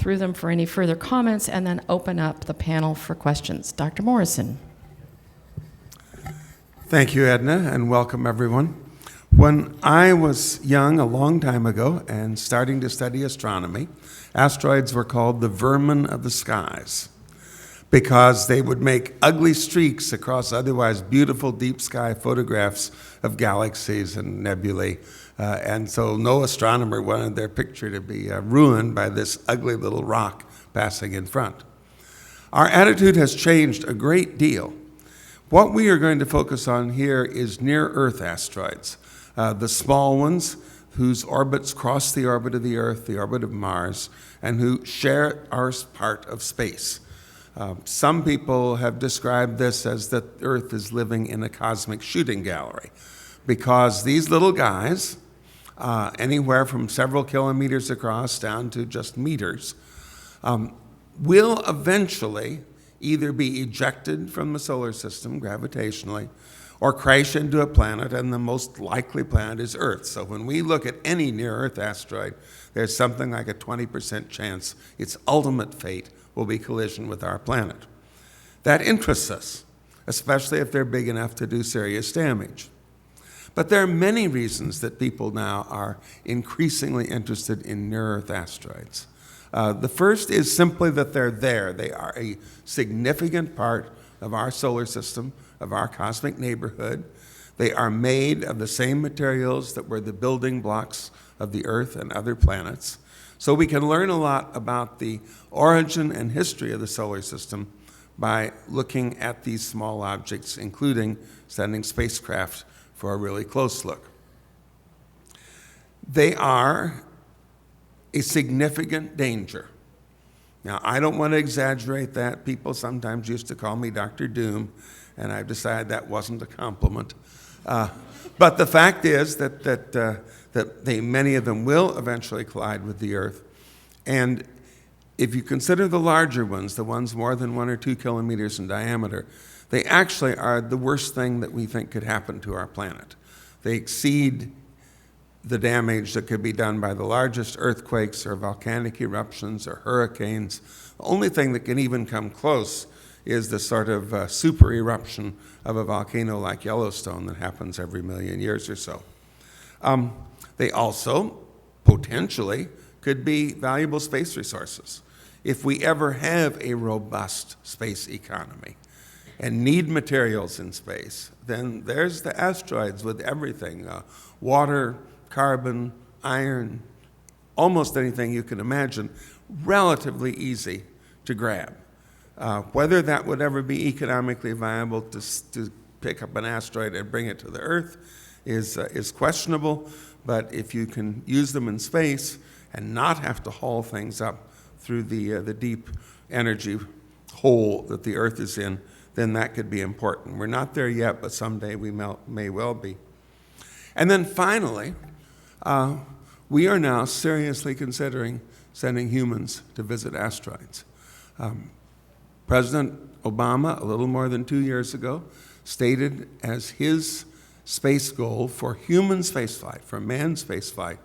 through them for any further comments and then open up the panel for questions. Dr. Morrison. Thank you, Edna, and welcome everyone. When I was young, a long time ago, and starting to study astronomy, asteroids were called the vermin of the skies because they would make ugly streaks across otherwise beautiful deep sky photographs of galaxies and nebulae. And so no astronomer wanted their picture to be ruined by this ugly little rock passing in front. Our attitude has changed a great deal. What we are going to focus on here is near-Earth asteroids, the small ones whose orbits cross the orbit of the Earth, the orbit of Mars, and who share our part of space. Some people have described this as that Earth is living in a cosmic shooting gallery because these little guys, anywhere from several kilometers across down to just meters, will eventually either be ejected from the solar system gravitationally or crash into a planet, and the most likely planet is Earth. So when we look at any near-Earth asteroid, there's something like a 20% chance its ultimate fate will be collision with our planet. That interests us, especially if they're big enough to do serious damage. But there are many reasons that people now are increasingly interested in near-Earth asteroids. The first is simply that they're there. They are a significant part of our solar system, of our cosmic neighborhood. They are made of the same materials that were the building blocks of the Earth and other planets. So we can learn a lot about the origin and history of the solar system by looking at these small objects, including sending spacecraft for a really close look. They are a significant danger. Now, I don't want to exaggerate that. People sometimes used to call me Dr. Doom, and I've decided that wasn't a compliment. But the fact is that many of them will eventually collide with the Earth. And if you consider the larger ones, the ones more than 1 or 2 kilometers in diameter, they actually are the worst thing that we think could happen to our planet. They exceed the damage that could be done by the largest earthquakes or volcanic eruptions or hurricanes. The only thing that can even come close is the sort of super eruption of a volcano like Yellowstone that happens every million years or so. They also potentially could be valuable space resources. If we ever have a robust space economy and need materials in space, then there's the asteroids with everything, water, carbon, iron, almost anything you can imagine, relatively easy to grab. Whether that would ever be economically viable to pick up an asteroid and bring it to the Earth is questionable, but if you can use them in space and not have to haul things up through the deep energy hole that the Earth is in, then that could be important. We're not there yet, but someday we may well be. And then finally, we are now seriously considering sending humans to visit asteroids. President Obama, a little more than 2 years ago, stated as his space goal for human spaceflight, for manned spaceflight,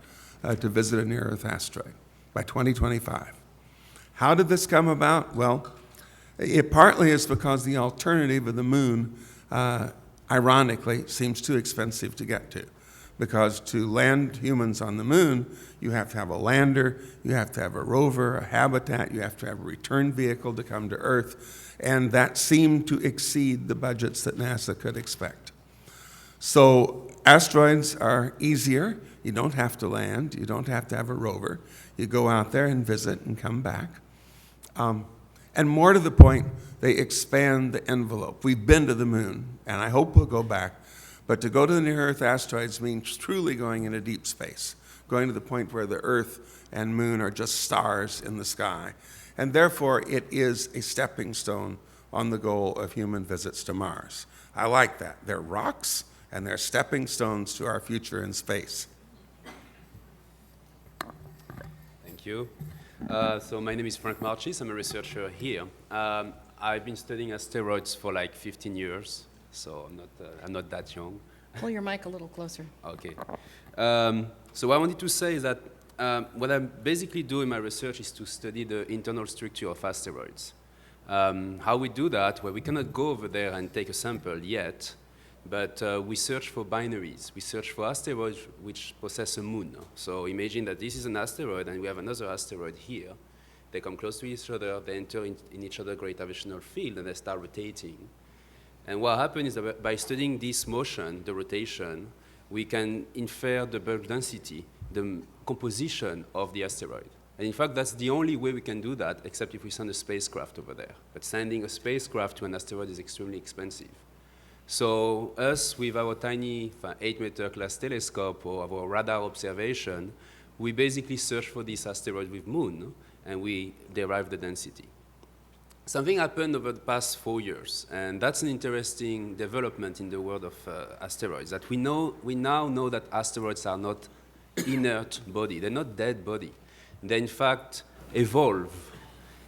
to visit a near-Earth asteroid by 2025. How did this come about? Well, it partly is because the alternative of the moon, ironically, seems too expensive to get to. Because to land humans on the moon, you have to have a lander, you have to have a rover, a habitat, you have to have a return vehicle to come to Earth, and that seemed to exceed the budgets that NASA could expect. So asteroids are easier. You don't have to land, you don't have to have a rover. You go out there and visit and come back. And more to the point, they expand the envelope. We've been to the moon, and I hope we'll go back. But to go to the near-Earth asteroids means truly going into deep space, going to the point where the Earth and moon are just stars in the sky. And therefore, it is a stepping stone on the goal of human visits to Mars. I like that. They're rocks, and they're stepping stones to our future in space. Thank you. So my name is Frank Marchis. I'm a researcher here. I've been studying asteroids for like 15 years. So I'm not that young. Pull your mic a little closer. Okay. So what I wanted to say is that what I basically do in my research is to study the internal structure of asteroids. How we do that, well, we cannot go over there and take a sample yet, but we search for binaries. We search for asteroids which possess a moon. So imagine that this is an asteroid and we have another asteroid here. They come close to each other, they enter in each other's gravitational field, and they start rotating. And what happens is that by studying this motion, the rotation, we can infer the bulk density, the composition of the asteroid. And in fact, that's the only way we can do that, except if we send a spacecraft over there. But sending a spacecraft to an asteroid is extremely expensive. So us, with our tiny 8-meter class telescope or our radar observation, we basically search for this asteroid with moon, and we derive the density. Something happened over the past 4 years, and that's an interesting development in the world of asteroids, that we now know that asteroids are not inert body, they're not dead body. They in fact evolve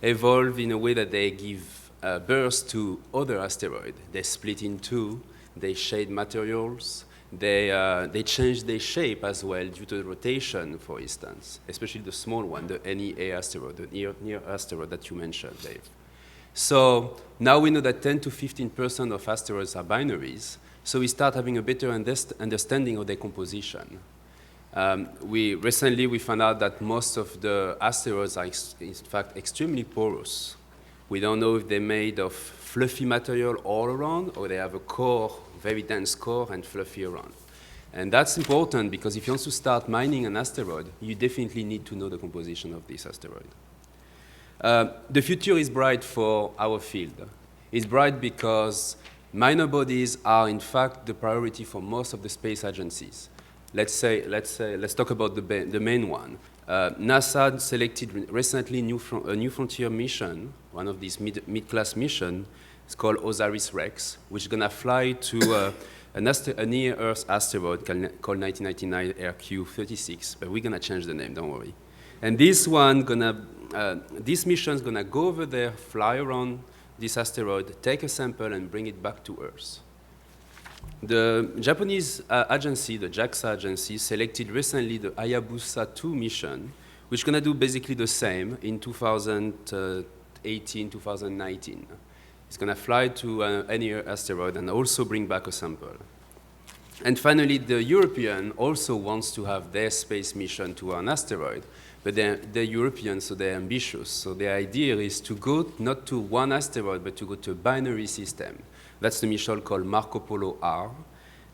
in a way that they give birth to other asteroids. They split in two, they shade materials, they change their shape as well due to the rotation, for instance, especially the small one, the NEA asteroid, the near asteroid that you mentioned, Dave. So now we know that 10 to 15% of asteroids are binaries, so we start having a better understanding of their composition. Recently we found out that most of the asteroids are in fact extremely porous. We don't know if they're made of fluffy material all around, or they have a core, very dense core, and fluffy around. And that's important because if you want to start mining an asteroid, you definitely need to know the composition of this asteroid. The future is bright for our field. It's bright because minor bodies are in fact the priority for most of the space agencies. Let's talk about the main one. NASA selected recently a New Frontier mission, one of these mid-class missions. It's called OSIRIS-REx, which is going to fly to a near-Earth asteroid called 1999 RQ-36, but we're going to change the name, don't worry. And this mission is going to go over there, fly around this asteroid, take a sample, and bring it back to Earth. The Japanese agency, the JAXA agency, selected recently the Hayabusa 2 mission, which is going to do basically the same in 2018, 2019. It's going to fly to any asteroid and also bring back a sample. And finally, the European also wants to have their space mission to an asteroid, but they're European, so they're ambitious. So the idea is to go not to one asteroid, but to go to a binary system. That's the mission called Marco Polo R,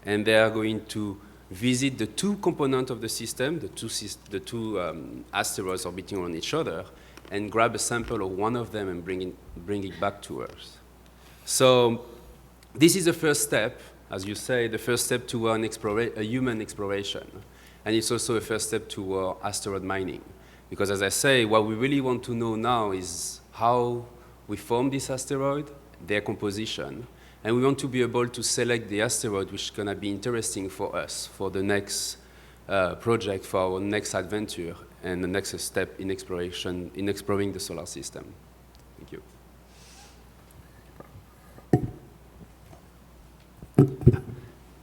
and they are going to visit the two components of the system, the two asteroids orbiting around each other, and grab a sample of one of them and bring it back to Earth. So this is the first step, as you say, the first step to a human exploration, and it's also a first step to asteroid mining. Because as I say, what we really want to know now is how we form this asteroid, their composition, and we want to be able to select the asteroid which is going to be interesting for us, for the next project, for our next adventure, and the next step in exploration, in exploring the solar system. Thank you.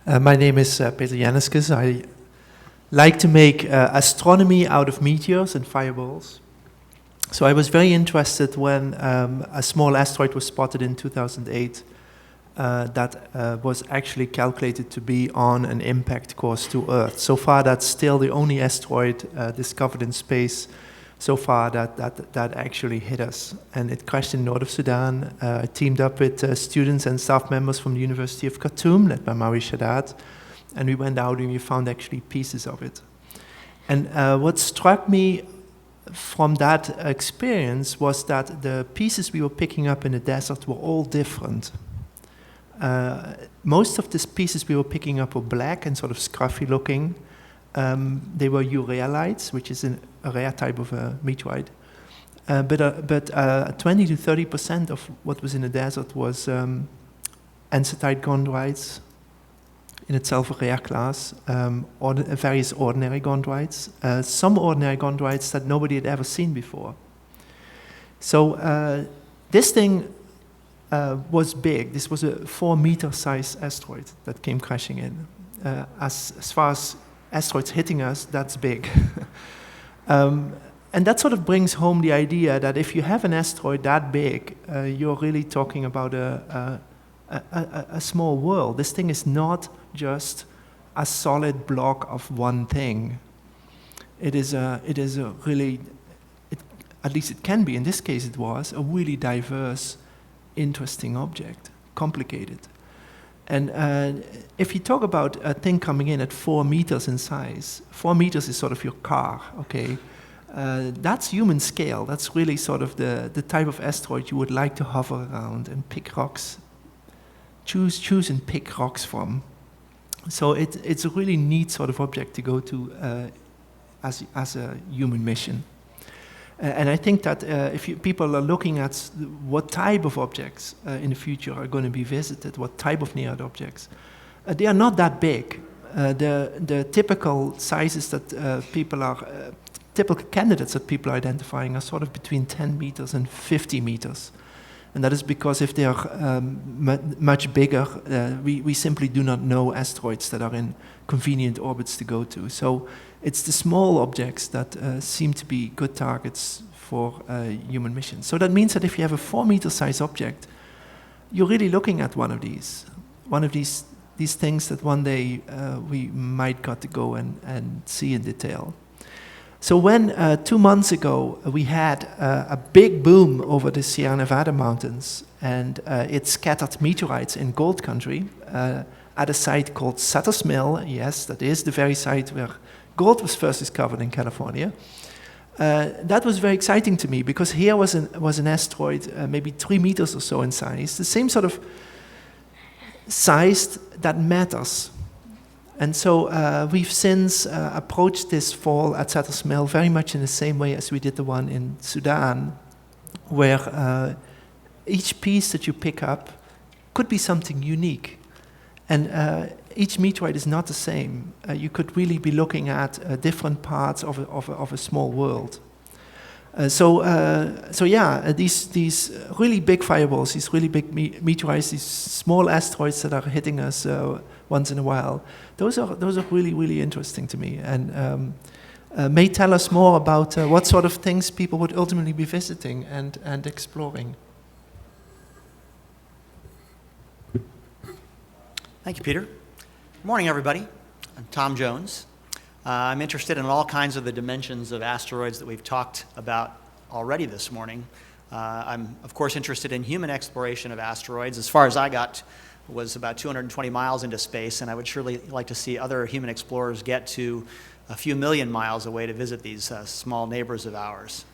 My name is Peter Janeskes. I like to make astronomy out of meteors and fireballs. So I was very interested when a small asteroid was spotted in 2008 that was actually calculated to be on an impact course to Earth. So far, that's still the only asteroid discovered in space so far that actually hit us. And it crashed in north of Sudan. I teamed up with students and staff members from the University of Khartoum, led by Maui Shaddad. And we went out and we found actually pieces of it. And what struck me from that experience was that the pieces we were picking up in the desert were all different. Most of these pieces we were picking up were black and sort of scruffy looking. They were urealites, which is a rare type of meteorite. But 20 to 30% of what was in the desert was ancetite chondrites, in itself a rare class, various ordinary chondrites, some ordinary chondrites that nobody had ever seen before. So this thing was big. This was a 4-meter size asteroid that came crashing in. As far as asteroids hitting us, that's big. And that sort of brings home the idea that if you have an asteroid that big, you're really talking about a small world. This thing is not just a solid block of one thing. It is a really, at least it can be, in this case it was, a really diverse, interesting object, complicated. And if you talk about a thing coming in at 4 meters in size, 4 meters is sort of your car, okay? That's human scale. That's really sort of the type of asteroid you would like to hover around and pick rocks, choose and pick rocks from. So it's a really neat sort of object to go to as a human mission. And I think that if people are looking at what type of objects in the future are going to be visited, what type of near-Earth objects, they are not that big. The typical sizes that typical candidates that people are identifying are sort of between 10 meters and 50 meters. And that is because if they are much bigger, we simply do not know asteroids that are in convenient orbits to go to. So it's the small objects that seem to be good targets for human missions. So that means that if you have a 4-meter size object, you're really looking at one of these things that one day we might got to go and see in detail. So when 2 months ago we had a big boom over the Sierra Nevada mountains, and it scattered meteorites in gold country at a site called Sutter's Mill. Yes, that is the very site where gold was first discovered in California. That was very exciting to me, because here was an asteroid maybe 3 meters or so in size, the same sort of size that matters. And so we've since approached this fall at Sutter's Mill very much in the same way as we did the one in Sudan, where each piece that you pick up could be something unique. And each meteorite is not the same. You could really be looking at different parts of a small world. These really big fireballs, these really big meteorites, these small asteroids that are hitting us once in a while, those are really, really interesting to me, and may tell us more about what sort of things people would ultimately be visiting and exploring. Thank you, Peter. Good morning, everybody. I'm Tom Jones. I'm interested in all kinds of the dimensions of asteroids that we've talked about already this morning. I'm, of course, interested in human exploration of asteroids. As far as I got was about 220 miles into space, and I would surely like to see other human explorers get to a few million miles away to visit these small neighbors of ours.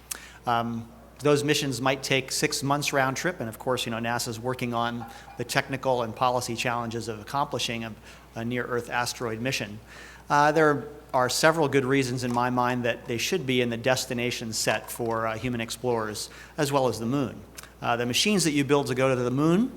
Those missions might take 6 months round trip, and of course, NASA's working on the technical and policy challenges of accomplishing a near-Earth asteroid mission. There are several good reasons in my mind that they should be in the destination set for human explorers, as well as the moon. The machines that you build to go to the moon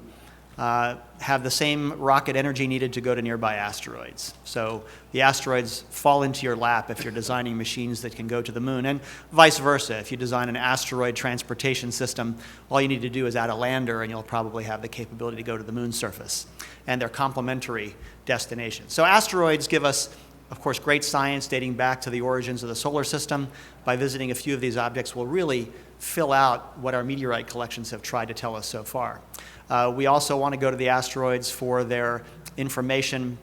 have the same rocket energy needed to go to nearby asteroids. So the asteroids fall into your lap if you're designing machines that can go to the moon, and vice versa. If you design an asteroid transportation system, all you need to do is add a lander and you'll probably have the capability to go to the moon's surface. And they're complementary destinations. So asteroids give us, of course, great science dating back to the origins of the solar system. By visiting a few of these objects, we'll really fill out what our meteorite collections have tried to tell us so far. We also want to go to the asteroids for their information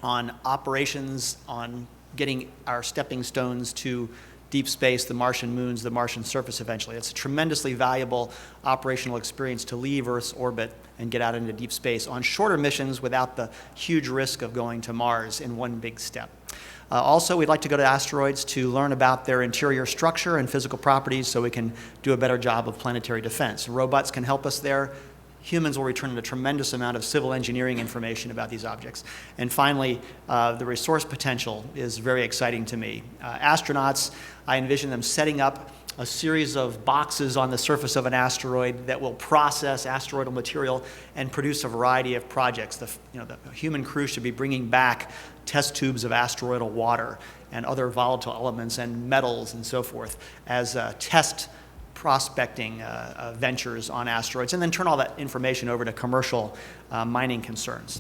on operations, on getting our stepping stones to deep space, the Martian moons, the Martian surface eventually. It's a tremendously valuable operational experience to leave Earth's orbit and get out into deep space on shorter missions without the huge risk of going to Mars in one big step. Also, we'd like to go to asteroids to learn about their interior structure and physical properties so we can do a better job of planetary defense. Robots can help us there. Humans will return a tremendous amount of civil engineering information about these objects. And finally, the resource potential is very exciting to me. Astronauts, I envision them setting up a series of boxes on the surface of an asteroid that will process asteroidal material and produce a variety of projects. The human crew should be bringing back test tubes of asteroidal water and other volatile elements and metals and so forth as test prospecting ventures on asteroids, and then turn all that information over to commercial mining concerns.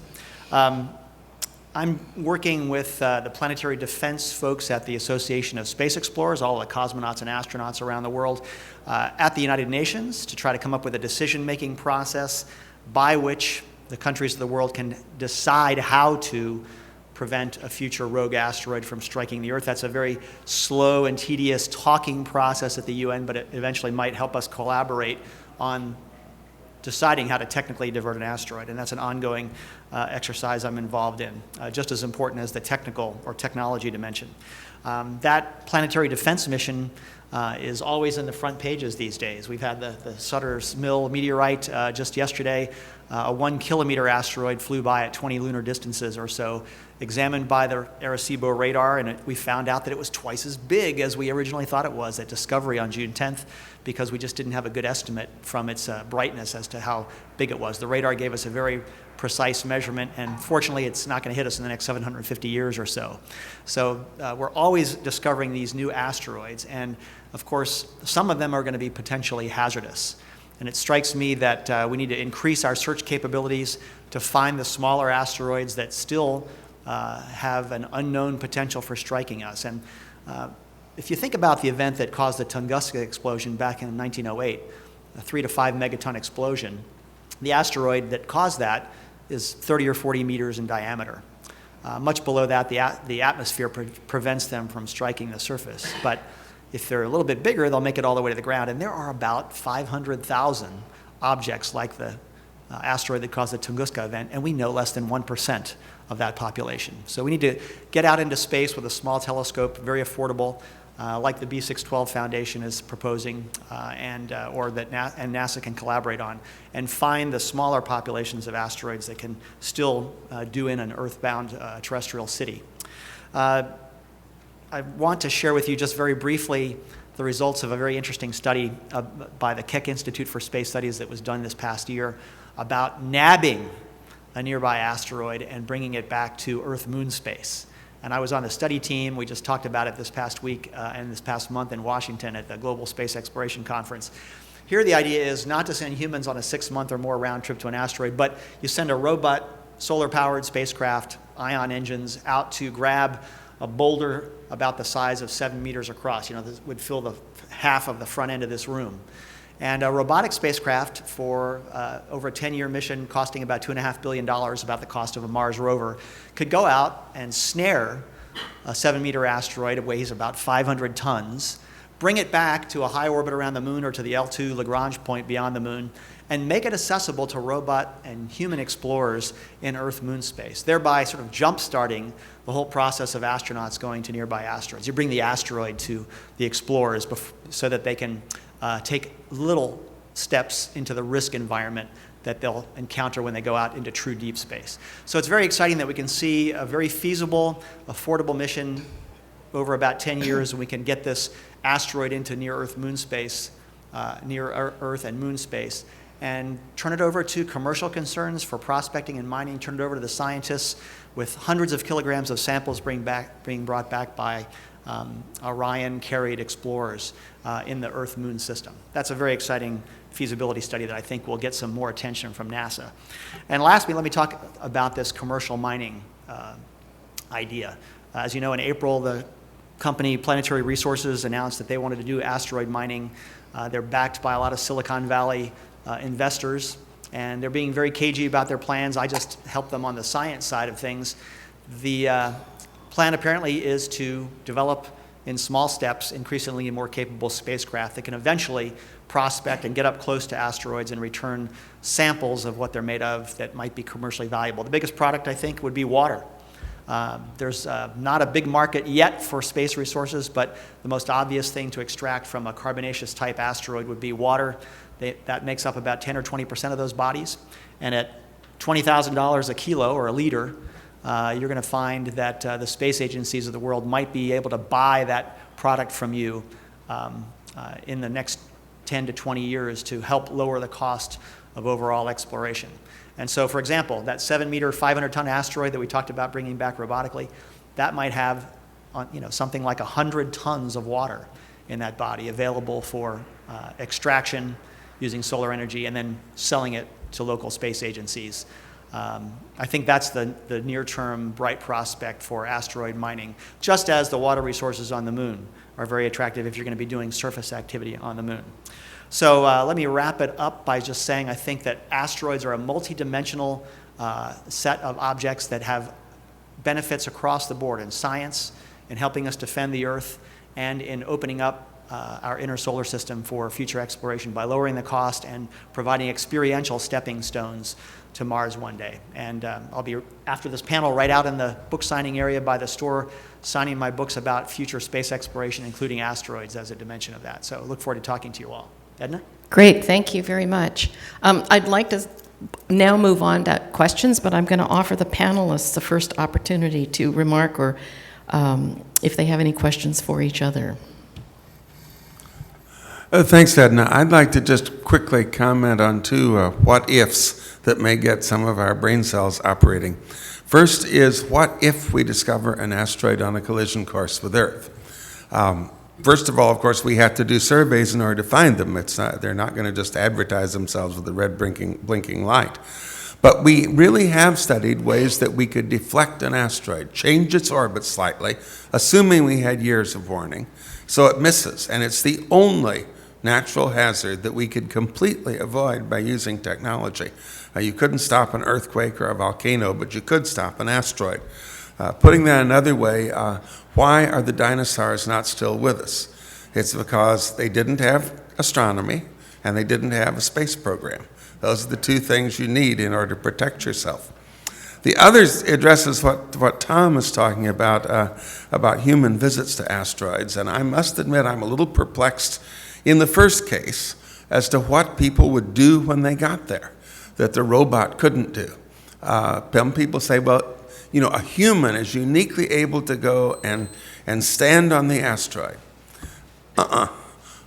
I'm working with the planetary defense folks at the Association of Space Explorers, all the cosmonauts and astronauts around the world, at the United Nations to try to come up with a decision-making process by which the countries of the world can decide how to prevent a future rogue asteroid from striking the Earth. That's a very slow and tedious talking process at the UN, but it eventually might help us collaborate on deciding how to technically divert an asteroid, and that's an ongoing exercise I'm involved in, just as important as the technical or technology dimension. That planetary defense mission is always in the front pages these days. We've had the Sutter's Mill meteorite just yesterday. A 1 kilometer asteroid flew by at 20 lunar distances or so, examined by the Arecibo radar, and we found out that it was twice as big as we originally thought it was at discovery on June 10th, because we just didn't have a good estimate from its brightness as to how big it was. The radar gave us a very precise measurement, and fortunately it's not going to hit us in the next 750 years or so. So we're always discovering these new asteroids, and of course some of them are going to be potentially hazardous. And it strikes me that we need to increase our search capabilities to find the smaller asteroids that still have an unknown potential for striking us. And if you think about the event that caused the Tunguska explosion back in 1908, a 3 to 5 megaton explosion, the asteroid that caused that is 30 or 40 meters in diameter. Much below that, the atmosphere prevents them from striking the surface. But if they're a little bit bigger, they'll make it all the way to the ground. And there are about 500,000 objects like the asteroid that caused the Tunguska event, and we know less than 1% of that population. So we need to get out into space with a small telescope, very affordable, like the B612 Foundation is proposing, and NASA can collaborate on, and find the smaller populations of asteroids that can still do in an Earthbound terrestrial city. I want to share with you just very briefly the results of a very interesting study by the Keck Institute for Space Studies that was done this past year about nabbing a nearby asteroid and bringing it back to Earth-Moon space. And I was on the study team. We just talked about it this past week and this past month in Washington at the Global Space Exploration Conference. Here the idea is not to send humans on a 6-month or more round trip to an asteroid, but you send a robot, solar-powered spacecraft, ion engines, out to grab a boulder about the size of 7 meters across. You know, this would fill the half of the front end of this room. And a robotic spacecraft for over a 10-year mission costing about $2.5 billion, about the cost of a Mars rover, could go out and snare a 7-meter asteroid. It weighs about 500 tons, bring it back to a high orbit around the moon or to the L2 Lagrange point beyond the moon, and make it accessible to robot and human explorers in Earth-Moon space, thereby sort of jump-starting the whole process of astronauts going to nearby asteroids. You bring the asteroid to the explorers so that they can take little steps into the risk environment that they'll encounter when they go out into true deep space. So it's very exciting that we can see a very feasible, affordable mission over about 10 years, and we can get this asteroid into near Earth Moon space, near Earth and Moon space, and turn it over to commercial concerns for prospecting and mining, turn it over to the scientists with hundreds of kilograms of samples being brought back by Orion-carried explorers in the Earth-Moon system. That's a very exciting feasibility study that I think will get some more attention from NASA. And lastly, let me talk about this commercial mining idea. As you know, in April, the company Planetary Resources announced that they wanted to do asteroid mining. They're backed by a lot of Silicon Valley investors, and they're being very cagey about their plans. I just help them on the science side of things. The plan apparently is to develop in small steps increasingly more capable spacecraft that can eventually prospect and get up close to asteroids and return samples of what they're made of that might be commercially valuable. The biggest product, I think, would be water. There's not a big market yet for space resources, but the most obvious thing to extract from a carbonaceous type asteroid would be water. That makes up about 10 or 20% of those bodies. And at $20,000 a kilo or a liter, you're going to find that the space agencies of the world might be able to buy that product from you in the next 10 to 20 years to help lower the cost of overall exploration. And so, for example, that 7-meter, 500-ton asteroid that we talked about bringing back robotically, that might have something like 100 tons of water in that body available for extraction using solar energy and then selling it to local space agencies. I think that's the near-term bright prospect for asteroid mining, just as the water resources on the moon are very attractive if you're going to be doing surface activity on the moon. So let me wrap it up by just saying I think that asteroids are a multi-dimensional set of objects that have benefits across the board in science, in helping us defend the Earth, and in opening up our inner solar system for future exploration by lowering the cost and providing experiential stepping stones to Mars one day. And I'll be, after this panel, right out in the book signing area by the store, signing my books about future space exploration, including asteroids as a dimension of that. So look forward to talking to you all. Edna? Great, thank you very much. I'd like to now move on to questions, but I'm going to offer the panelists the first opportunity to remark or if they have any questions for each other. Thanks, Edna. I'd like to just quickly comment on two what-ifs that may get some of our brain cells operating. First is, what if we discover an asteroid on a collision course with Earth? First of all, of course, we have to do surveys in order to find them. They're not going to just advertise themselves with a red blinking light. But we really have studied ways that we could deflect an asteroid, change its orbit slightly, assuming we had years of warning, so it misses. And it's the only natural hazard that we could completely avoid by using technology. You couldn't stop an earthquake or a volcano, but you could stop an asteroid. Putting that another way, why are the dinosaurs not still with us? It's because they didn't have astronomy and they didn't have a space program. Those are the two things you need in order to protect yourself. The other addresses what Tom is talking about human visits to asteroids, and I must admit I'm a little perplexed in the first case as to what people would do when they got there that the robot couldn't do. Some people say, well, you know, a human is uniquely able to go and stand on the asteroid.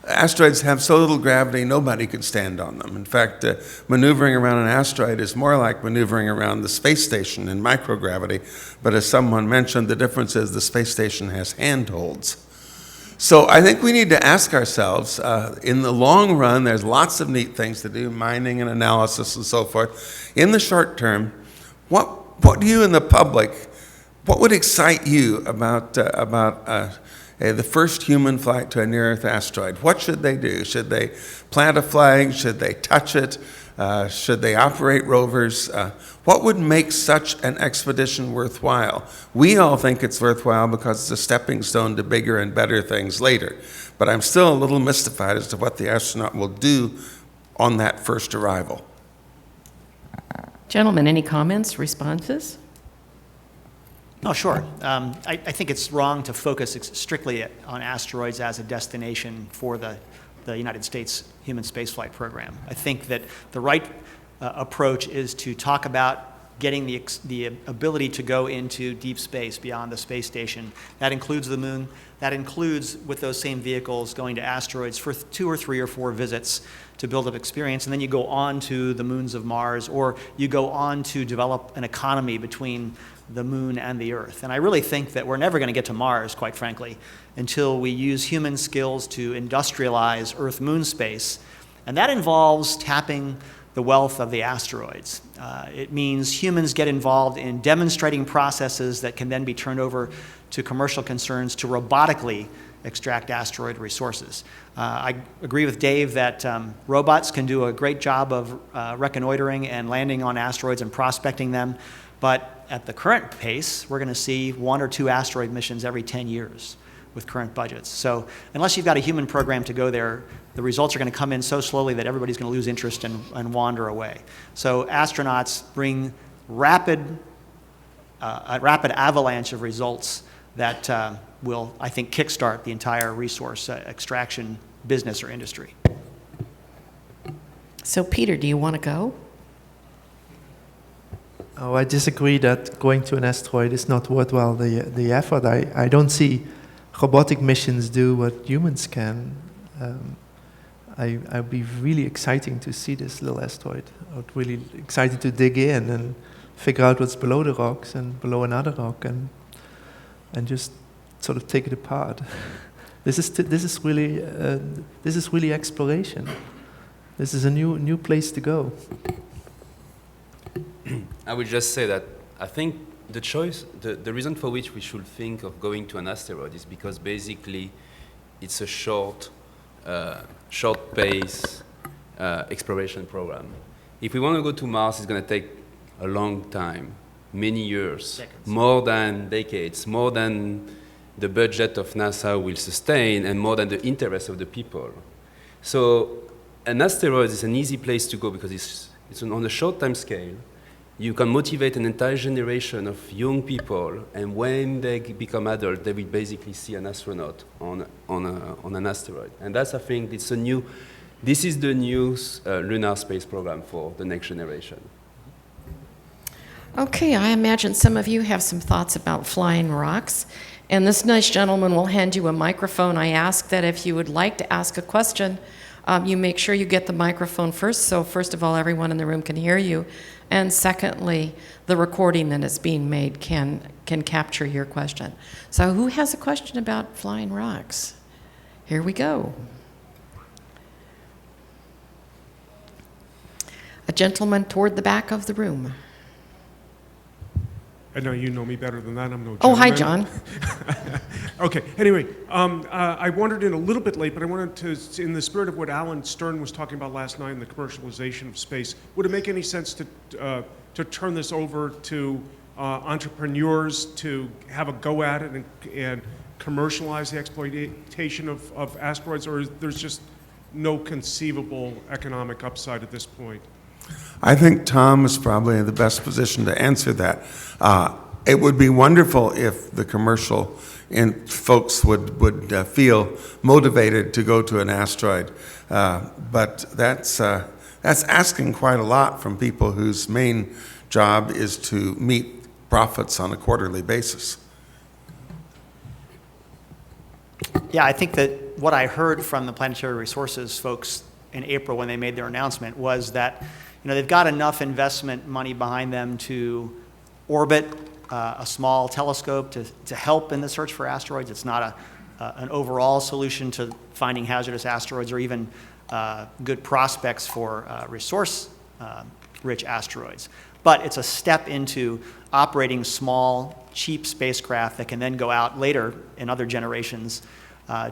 Asteroids have so little gravity, nobody could stand on them. In fact, maneuvering around an asteroid is more like maneuvering around the space station in microgravity. But as someone mentioned, the difference is the space station has handholds. So I think we need to ask ourselves, in the long run, there's lots of neat things to do, mining and analysis and so forth. In the short term, what do you in the public, what would excite you about the first human flight to a near-Earth asteroid? What should they do? Should they plant a flag? Should they touch it? Should they operate rovers? What would make such an expedition worthwhile? We all think it's worthwhile because it's a stepping stone to bigger and better things later. But I'm still a little mystified as to what the astronaut will do on that first arrival. Gentlemen, any comments, responses? Oh, sure. I think it's wrong to focus strictly on asteroids as a destination for the United States human spaceflight program. I think that the right approach is to talk about getting the ability to go into deep space beyond the space station. That includes the moon. That includes, with those same vehicles, going to asteroids for 2 or 3 or 4 visits to build up experience, and then you go on to the moons of Mars, or you go on to develop an economy between the moon and the Earth. And I really think that we're never going to get to Mars, quite frankly, until we use human skills to industrialize Earth-Moon space. And that involves tapping the wealth of the asteroids. It means humans get involved in demonstrating processes that can then be turned over to commercial concerns to robotically extract asteroid resources. I agree with Dave that robots can do a great job of reconnoitering and landing on asteroids and prospecting them, but at the current pace, we're going to see 1 or 2 asteroid missions every 10 years with current budgets. So unless you've got a human program to go there, the results are going to come in so slowly that everybody's going to lose interest and wander away. So astronauts bring a rapid avalanche of results that will, I think, kickstart the entire resource extraction business or industry. So Peter, do you want to go? Oh, I disagree that going to an asteroid is not worthwhile the effort. I don't see robotic missions do what humans can. I'd be really exciting to see this little asteroid. I'd really excited to dig in and figure out what's below the rocks and below another rock and just sort of take it apart. This is really exploration. This is a new place to go. I would just say that I think the reason for which we should think of going to an asteroid is because basically it's a short pace exploration program. If we want to go to Mars, it's going to take a long time, many years, Decades. more than decades, more than the budget of NASA will sustain, and more than the interest of the people. So an asteroid is an easy place to go because it's on a short time scale. You can motivate an entire generation of young people, and when they become adults, they will basically see an astronaut on an asteroid. And that's, I think, this is the new lunar space program for the next generation. Okay, I imagine some of you have some thoughts about flying rocks. And this nice gentleman will hand you a microphone. I ask that if you would like to ask a question, you make sure you get the microphone first, so first of all, everyone in the room can hear you. And secondly, the recording that is being made can capture your question. So who has a question about flying rocks? Here we go. A gentleman toward the back of the room. I know you know me better than that. I'm no Oh, hi, gentleman. John. Okay, anyway, I wandered in a little bit late, but I wanted to, in the spirit of what Alan Stern was talking about last night in the commercialization of space, would it make any sense to turn this over to entrepreneurs to have a go at it and commercialize the exploitation of asteroids, or there's just no conceivable economic upside at this point? I think Tom is probably in the best position to answer that. It would be wonderful if the commercial folks would feel motivated to go to an asteroid, but that's asking quite a lot from people whose main job is to meet profits on a quarterly basis. Yeah, I think that what I heard from the Planetary Resources folks in April when they made their announcement was that they've got enough investment money behind them to orbit a small telescope to help in the search for asteroids. It's not an overall solution to finding hazardous asteroids or even good prospects for resource-rich asteroids. But it's a step into operating small, cheap spacecraft that can then go out later in other generations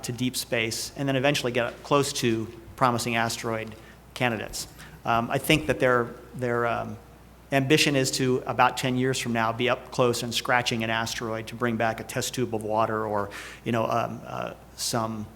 to deep space and then eventually get close to promising asteroid candidates. I think that their ambition is to, about 10 years from now, be up close and scratching an asteroid to bring back a test tube of water or some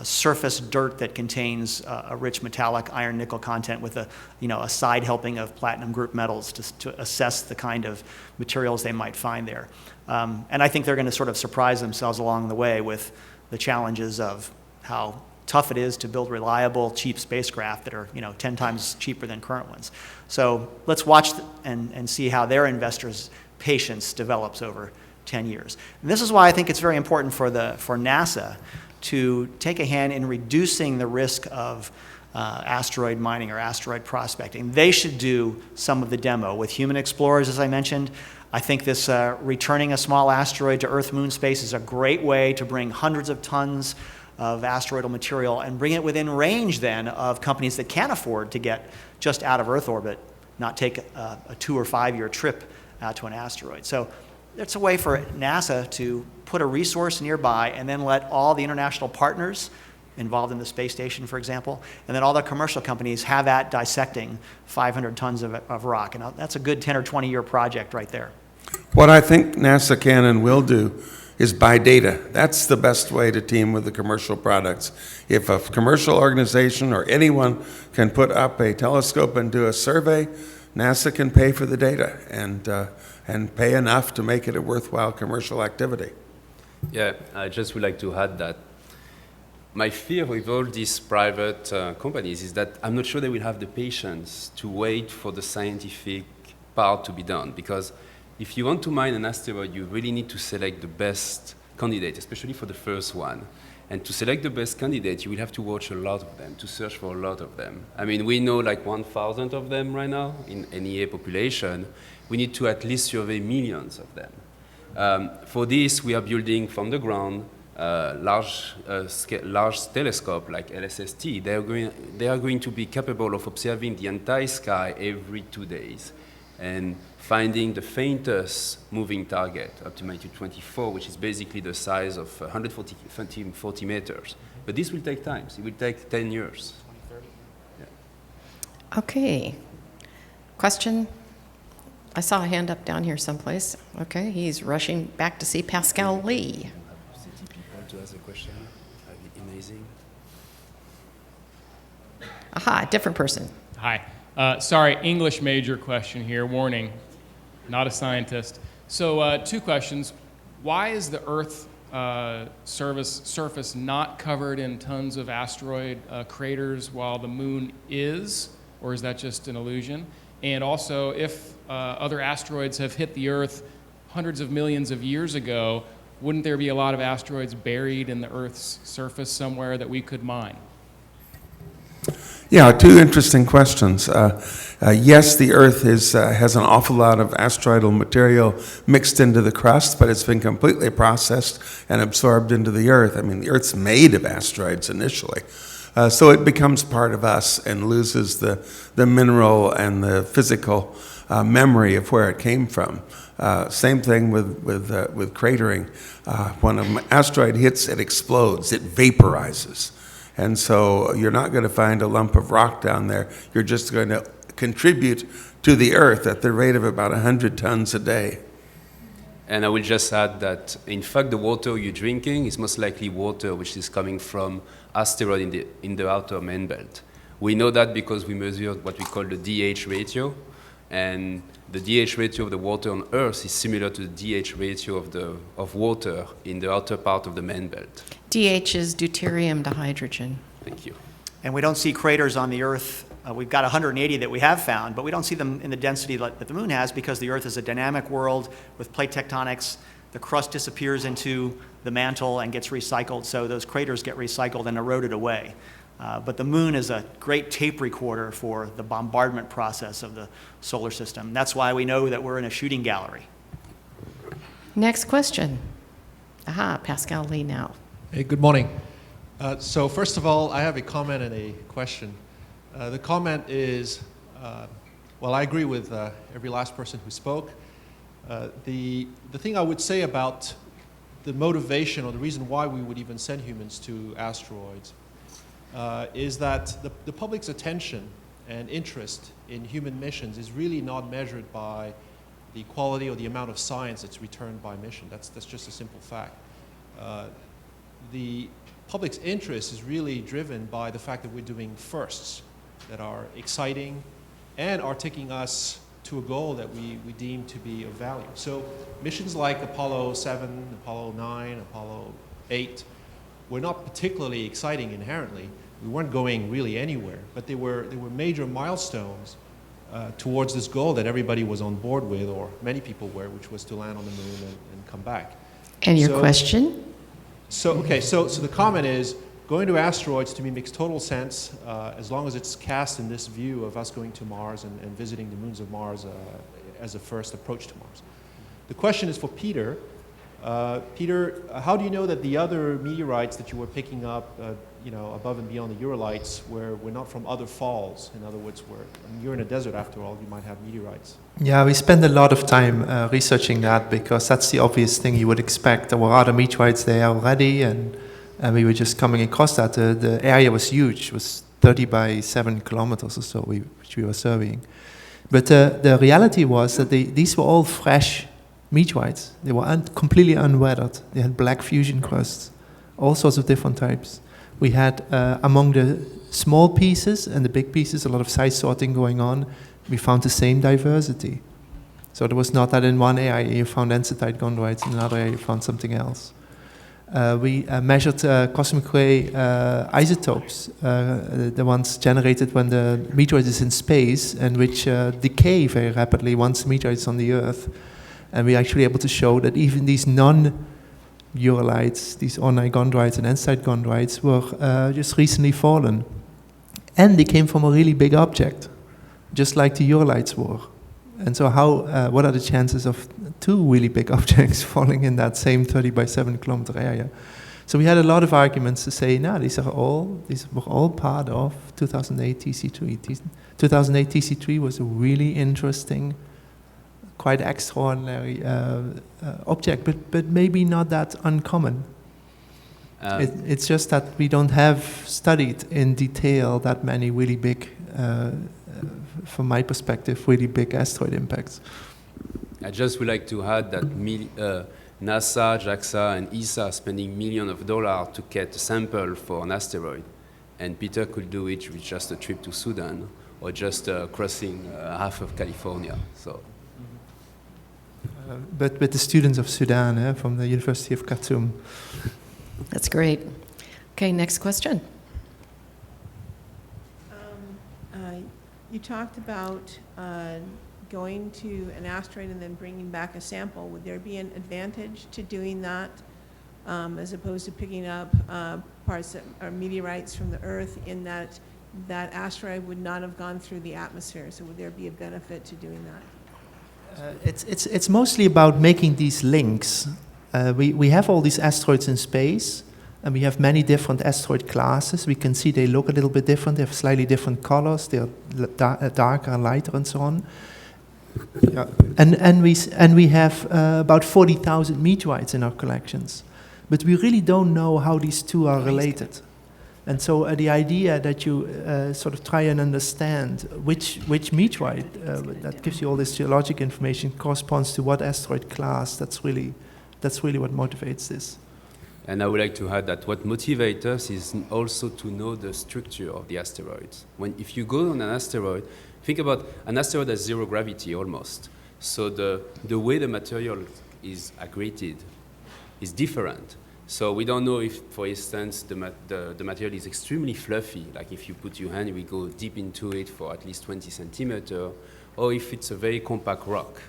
surface dirt that contains a rich metallic iron-nickel content with a side helping of platinum group metals to assess the kind of materials they might find there. And I think they're going to sort of surprise themselves along the way with the challenges of how tough it is to build reliable, cheap spacecraft that are 10 times cheaper than current ones. So let's watch and see how their investors' patience develops over 10 years. And this is why I think it's very important for NASA to take a hand in reducing the risk of asteroid mining or asteroid prospecting. They should do some of the demo with human explorers, as I mentioned. I think this returning a small asteroid to Earth-Moon space is a great way to bring hundreds of tons of asteroidal material and bring it within range then of companies that can afford to get just out of Earth orbit, not take a 2 or 5 year trip out to an asteroid. So it's a way for NASA to put a resource nearby and then let all the international partners involved in the space station, for example, and then all the commercial companies have at dissecting 500 tons of rock. And that's a good 10 or 20 year project right there. What I think NASA can and will do is buy data. That's the best way to team with the commercial products. If a commercial organization or anyone can put up a telescope and do a survey, NASA can pay for the data and pay enough to make it a worthwhile commercial activity. Yeah, I just would like to add that my fear with all these private companies is that I'm not sure they will have the patience to wait for the scientific part to be done, because if you want to mine an asteroid, you really need to select the best candidate, especially for the first one. And to select the best candidate, you will have to watch a lot of them, to search for a lot of them. I mean, we know like 1,000 of them right now in NEA population. We need to at least survey millions of them. For this, we are building from the ground large telescope like LSST. They are going to be capable of observing the entire sky every 2 days. and finding the faintest moving target up to magnitude 24, which is basically the size of 140 meters. But this will take time. It will take 10 years. Okay. Question? I saw a hand up down here someplace. Okay, he's rushing back to see Pascal Lee. Want to ask a question? That'd be amazing. Aha, different person. Hi. Sorry, English major question here. Warning, not a scientist. So 2 questions. Why is the Earth surface not covered in tons of asteroid craters while the moon is? Or is that just an illusion? And also, if other asteroids have hit the Earth hundreds of millions of years ago, wouldn't there be a lot of asteroids buried in the Earth's surface somewhere that we could mine? Yeah, 2 interesting questions. Yes, the Earth has an awful lot of asteroidal material mixed into the crust, but it's been completely processed and absorbed into the Earth. I mean, the Earth's made of asteroids initially. So it becomes part of us and loses the mineral and the physical memory of where it came from. Same thing with cratering. When an asteroid hits, it explodes, it vaporizes. And so you're not going to find a lump of rock down there. You're just going to contribute to the Earth at the rate of about 100 tons a day. And I will just add that, in fact, the water you're drinking is most likely water which is coming from asteroid in the outer main belt. We know that because we measured what we call the DH ratio, and the DH ratio of the water on Earth is similar to the DH ratio of water in the outer part of the main belt. DH is deuterium dihydrogen. Thank you. And we don't see craters on the Earth. We've got 180 that we have found, but we don't see them in the density that the moon has because the Earth is a dynamic world with plate tectonics. The crust disappears into the mantle and gets recycled, so those craters get recycled and eroded away. But the moon is a great tape recorder for the bombardment process of the solar system. That's why we know that we're in a shooting gallery. Next question. Aha, Pascal Lee now. Hey, good morning. So first of all, I have a comment and a question. The comment is, well, I agree with every last person who spoke. The thing I would say about the motivation or the reason why we would even send humans to asteroids is that the public's attention and interest in human missions is really not measured by the quality or the amount of science that's returned by mission. That's just a simple fact. The public's interest is really driven by the fact that we're doing firsts that are exciting and are taking us to a goal that we deem to be of value. So missions like Apollo 7, Apollo 9, Apollo 8 were not particularly exciting inherently. We weren't going really anywhere, but they were major milestones towards this goal that everybody was on board with, or many people were, which was to land on the moon and come back. And your question? So the comment is, going to asteroids to me makes total sense as long as it's cast in this view of us going to Mars and visiting the moons of Mars as a first approach to Mars. The question is for Peter. Peter, how do you know that the other meteorites that you were picking up, above and beyond the Euralites, were not from other falls? In other words, you're in a desert after all, you might have meteorites. Yeah, we spend a lot of time researching that because that's the obvious thing you would expect. There were other meteorites there already, and we were just coming across that. The area was huge. It was 30 by 7 kilometers or so, which we were surveying. But the reality was that these were all fresh meteorites. They were completely unweathered. They had black fusion crusts, all sorts of different types. We had, among the small pieces and the big pieces, a lot of size sorting going on. We found the same diversity. So there was not that in one area you found densitide chondrites, in another area you found something else. We measured cosmic ray isotopes, the ones generated when the meteorite is in space and which decay very rapidly once the meteorite is on the Earth. And we actually able to show that even these non-Euralites, these ornite chondrites and densitide chondrites, were just recently fallen. And they came from a really big object, just like the Euralites were. And so what are the chances of 2 really big objects falling in that same 30 by 7 kilometer area? So we had a lot of arguments to say, no, these were all part of 2008 TC3. 2008 TC3 was a really interesting quite extraordinary object, but maybe not that uncommon. It's just that we don't have studied in detail that many really big, from my perspective, really big asteroid impacts. I just would like to add that NASA, JAXA, and ESA are spending millions of dollars to get a sample for an asteroid. And Peter could do it with just a trip to Sudan or just crossing half of California. So. But with the students of Sudan from the University of Khartoum. That's great. Okay, next question. You talked about going to an asteroid and then bringing back a sample. Would there be an advantage to doing that as opposed to picking up parts that are meteorites from the Earth, in that that asteroid would not have gone through the atmosphere? So would there be a benefit to doing that? It's mostly about making these links. We have all these asteroids in space, and we have many different asteroid classes. We can see they look a little bit different. They have slightly different colors. They're darker and lighter and so on. Yeah. And we have about 40,000 meteorites in our collections. But we really don't know how these two are related. And so the idea that you sort of try and understand which meteorite that gives you all this geologic information corresponds to what asteroid class, that's really what motivates this. And I would like to add that what motivates us is also to know the structure of the asteroids. If you go on an asteroid, think about an asteroid has zero gravity almost. So the way the material is aggregated is different. So we don't know if, for instance, the material is extremely fluffy, like if you put your hand, we go deep into it for at least 20 centimeters, or if it's a very compact rock.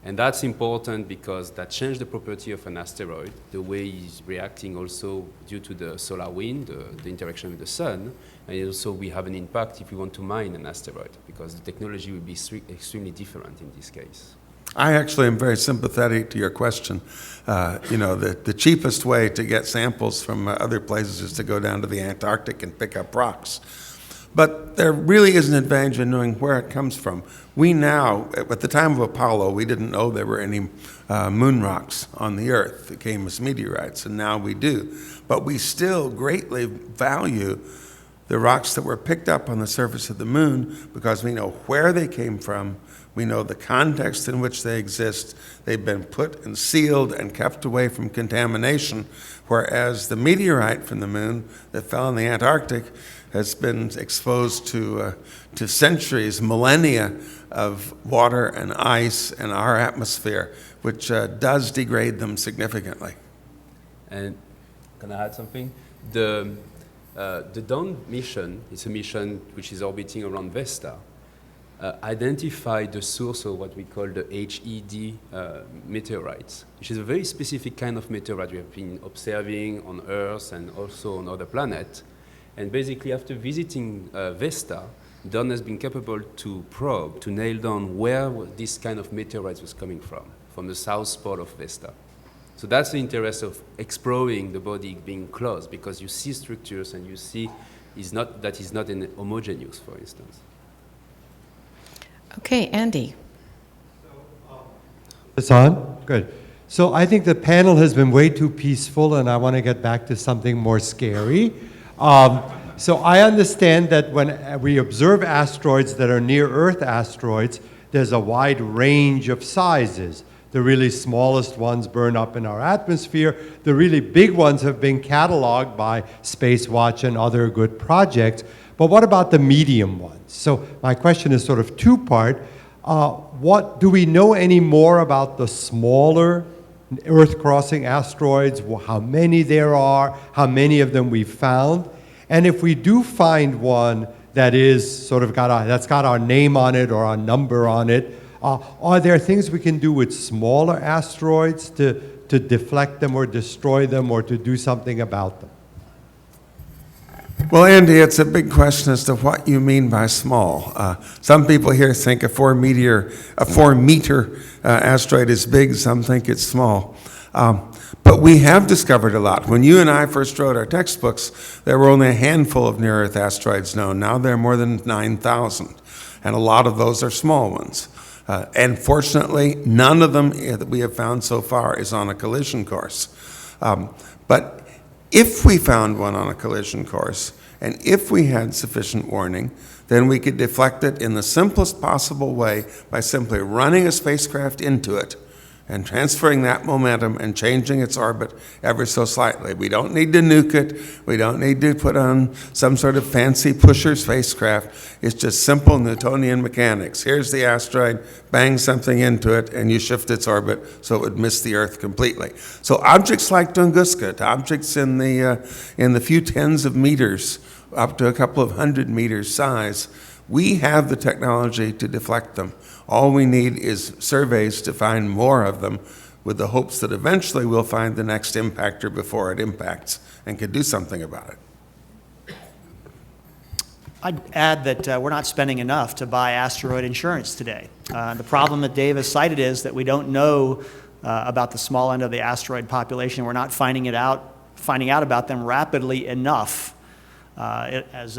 And that's important because that changes the property of an asteroid, the way it's reacting also due to the solar wind, the interaction with the sun, and also we have an impact if we want to mine an asteroid, because the technology will be extremely different in this case. I actually am very sympathetic to your question. The cheapest way to get samples from other places is to go down to the Antarctic and pick up rocks. But there really is an advantage in knowing where it comes from. We now, at the time of Apollo, we didn't know there were any moon rocks on the Earth that came as meteorites, and now we do. But we still greatly value the rocks that were picked up on the surface of the moon because we know where they came from. We know the context in which they exist. They've been put and sealed and kept away from contamination, whereas the meteorite from the moon that fell in the Antarctic has been exposed to centuries, millennia of water and ice in our atmosphere, which does degrade them significantly. And can I add something? The Dawn mission is a mission which is orbiting around Vesta. Identified the source of what we call the HED meteorites, which is a very specific kind of meteorite we have been observing on Earth and also on other planets. And basically, after visiting Vesta, Dawn has been capable to probe, to nail down where this kind of meteorites was coming from the south pole of Vesta. So that's the interest of exploring the body being close, because you see structures and you see that is not homogeneous, for instance. Okay, Andy. It's on? Good. So I think the panel has been way too peaceful, and I want to get back to something more scary. So I understand that when we observe asteroids that are near-Earth asteroids, there's a wide range of sizes. The really smallest ones burn up in our atmosphere. The really big ones have been cataloged by Spacewatch and other good projects. But what about the medium ones? So my question is sort of two-part. What do we know any more about the smaller Earth-crossing asteroids? How many there are? How many of them we've found? And if we do find one that is sort of that's got our name on it or our number on it, are there things we can do with smaller asteroids to deflect them or destroy them or to do something about them? Well, Andy, it's a big question as to what you mean by small. Some people here think a 4 meter asteroid is big. Some think it's small. But we have discovered a lot. When you and I first wrote our textbooks, there were only a handful of near-Earth asteroids known. Now there are more than 9,000, and a lot of those are small ones. And fortunately, none of them that we have found so far is on a collision course. But if we found one on a collision course, and if we had sufficient warning, then we could deflect it in the simplest possible way by simply running a spacecraft into it and transferring that momentum and changing its orbit ever so slightly. We don't need to nuke it. We don't need to put on some sort of fancy pusher spacecraft. It's just simple Newtonian mechanics. Here's the asteroid, bang something into it, and you shift its orbit so it would miss the Earth completely. So objects like Tunguska, objects in the few tens of meters, up to a couple of 100 meters size, we have the technology to deflect them. All we need is surveys to find more of them, with the hopes that eventually we'll find the next impactor before it impacts and can do something about it. I'd add that we're not spending enough to buy asteroid insurance today. The problem that Dave has cited is that we don't know about the small end of the asteroid population. We're not finding out about them rapidly enough. As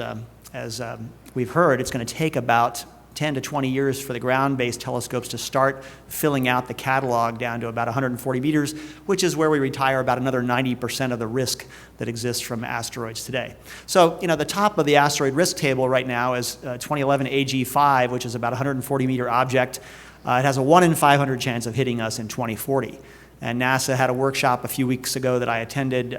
we've heard, it's going to take about 10 to 20 years for the ground-based telescopes to start filling out the catalog down to about 140 meters, which is where we retire about another 90% of the risk that exists from asteroids today. So, the top of the asteroid risk table right now is 2011 AG5, which is about a 140-meter object. It has a 1 in 500 chance of hitting us in 2040. And NASA had a workshop a few weeks ago that I attended.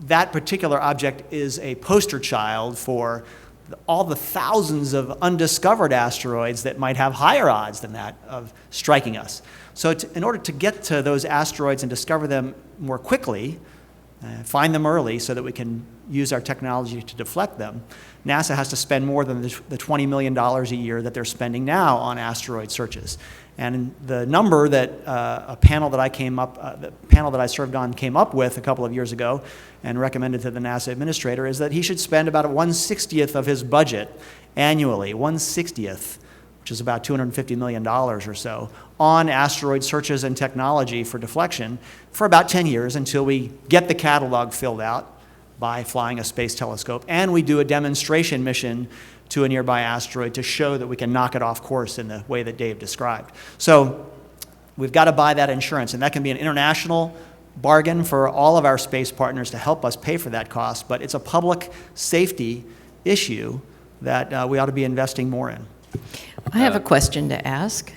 That particular object is a poster child for all the thousands of undiscovered asteroids that might have higher odds than that of striking us. So in order to get to those asteroids and discover them more quickly, find them early so that we can use our technology to deflect them, NASA has to spend more than the $20 million a year that they're spending now on asteroid searches. And the number that the panel that I served on came up with a couple of years ago and recommended to the NASA administrator is that he should spend about 1/60th of his budget annually, 1/60th, which is about $250 million or so, on asteroid searches and technology for deflection for about 10 years until we get the catalog filled out by flying a space telescope, and we do a demonstration mission to a nearby asteroid to show that we can knock it off course in the way that Dave described. So we've got to buy that insurance, and that can be an international bargain for all of our space partners to help us pay for that cost, but it's a public safety issue that we ought to be investing more in. I have a question to ask.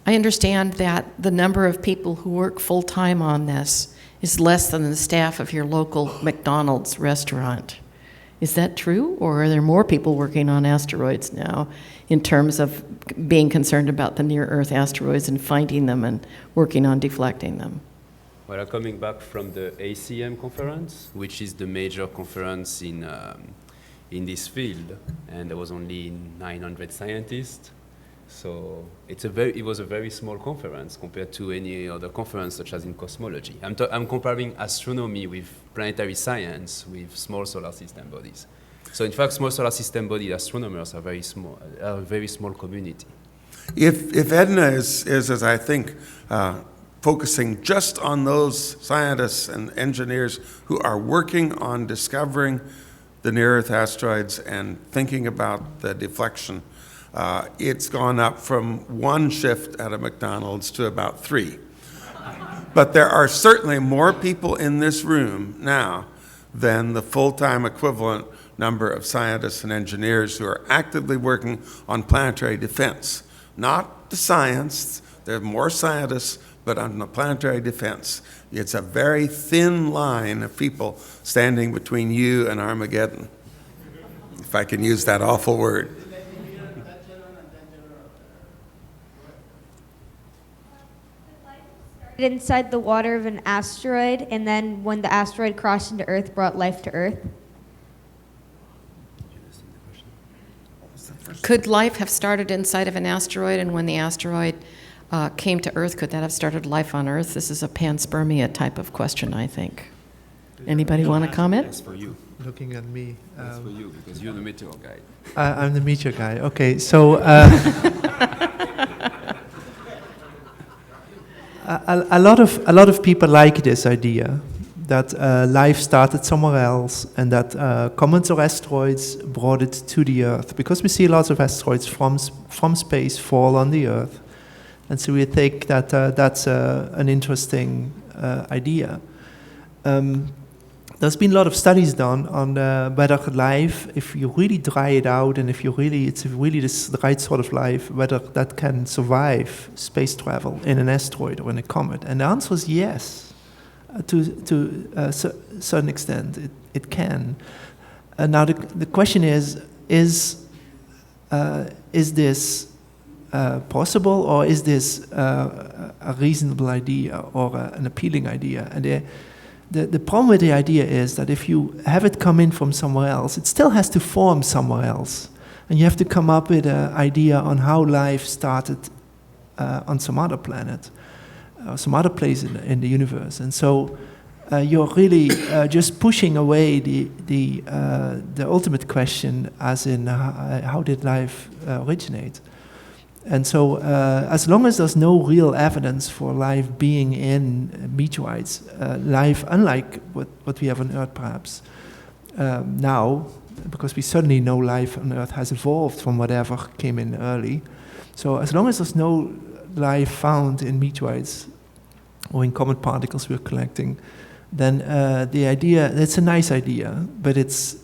I understand that the number of people who work full-time on this is less than the staff of your local McDonald's restaurant. Is that true, or are there more people working on asteroids now in terms of being concerned about the near-Earth asteroids and finding them and working on deflecting them? Well, coming back from the ACM conference, which is the major conference in this field, and there was only 900 scientists, so it was a very small conference compared to any other conference, such as in cosmology. I'm comparing astronomy with planetary science with small solar system bodies. So in fact, small solar system body astronomers are very small, a very small community. If EDNA is as I think, focusing just on those scientists and engineers who are working on discovering the near-Earth asteroids and thinking about the deflection, it's gone up from 1 shift at a McDonald's to about 3. But there are certainly more people in this room now than the full-time equivalent number of scientists and engineers who are actively working on planetary defense. Not the science, there are more scientists, but on the planetary defense. It's a very thin line of people standing between you and Armageddon, if I can use that awful word. Inside the water of an asteroid, and then when the asteroid crossed into Earth, brought life to Earth? Could life have started inside of an asteroid, and when the asteroid came to Earth, could that have started life on Earth? This is a panspermia type of question, I think. Anybody want to comment? That's for you. Looking at me. That's for you, because you're the meteor guy. I'm the meteor guy. Okay, so a lot of people like this idea that life started somewhere else, and that comets or asteroids brought it to the Earth. Because we see lots of asteroids from space fall on the Earth, and so we think that that's an interesting idea. There's been a lot of studies done on whether life, if you really dry it out, and if you really, it's really the right sort of life, whether that can survive space travel in an asteroid or in a comet. And the answer is yes, to a certain extent, it can. Now the question is this possible, or is this a reasonable idea or an appealing idea? And the problem with the idea is that if you have it come in from somewhere else, it still has to form somewhere else. And you have to come up with an idea on how life started on some other planet, or some other place in the universe. And so you're really just pushing away the ultimate question, as in how did life originate? And so as long as there's no real evidence for life being in meteorites, life unlike what we have on Earth perhaps now, because we certainly know life on Earth has evolved from whatever came in early. So as long as there's no life found in meteorites or in comet particles we're collecting, then the idea, it's a nice idea, but it's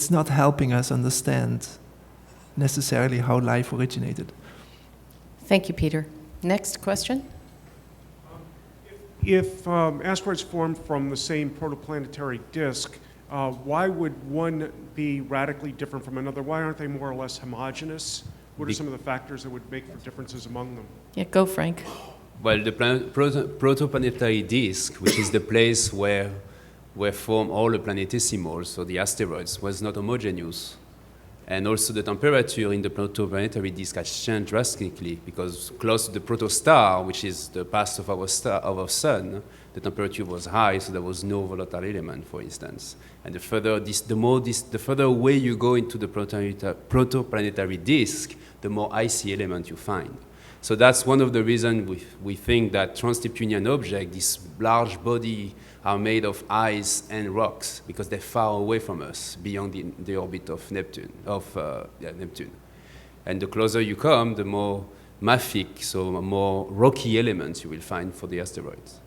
not helping us understand necessarily how life originated. Thank you, Peter. Next question. If asteroids form from the same protoplanetary disk, why would one be radically different from another? Why aren't they more or less homogeneous? What are some of the factors that would make for differences among them? Yeah, go, Frank. Well, the protoplanetary disk, which is the place where form all the planetesimals, so the asteroids, was not homogeneous. And also the temperature in the protoplanetary disk has changed drastically, because close to the protostar, which is the path of our sun, the temperature was high, so there was no volatile element, for instance. And the further away you go into the protoplanetary disk, the more icy element you find. So that's one of the reasons we think that trans-Neptunian objects, this large body, are made of ice and rocks, because they're far away from us, beyond the orbit of Neptune. And the closer you come, the more mafic, so more rocky elements you will find for the asteroids.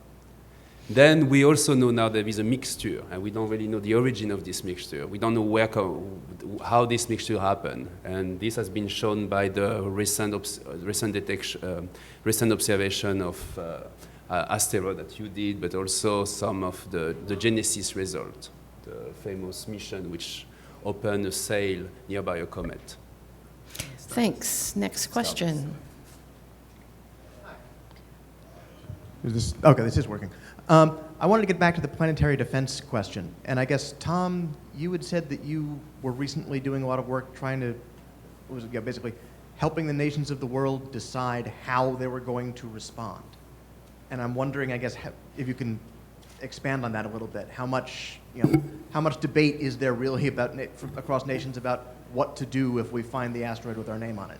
Then we also know now there is a mixture, and we don't really know the origin of this mixture. We don't know how this mixture happened, and this has been shown by the recent observation of asteroid that you did, but also some of the Genesis result, the famous mission which opened a sail nearby a comet. Thanks. Next question. This is working. I wanted to get back to the planetary defense question. And I guess, Tom, you had said that you were recently doing a lot of work trying to, basically helping the nations of the world decide how they were going to respond. And I'm wondering, I guess, if you can expand on that a little bit. How much debate is there really about across nations about what to do if we find the asteroid with our name on it?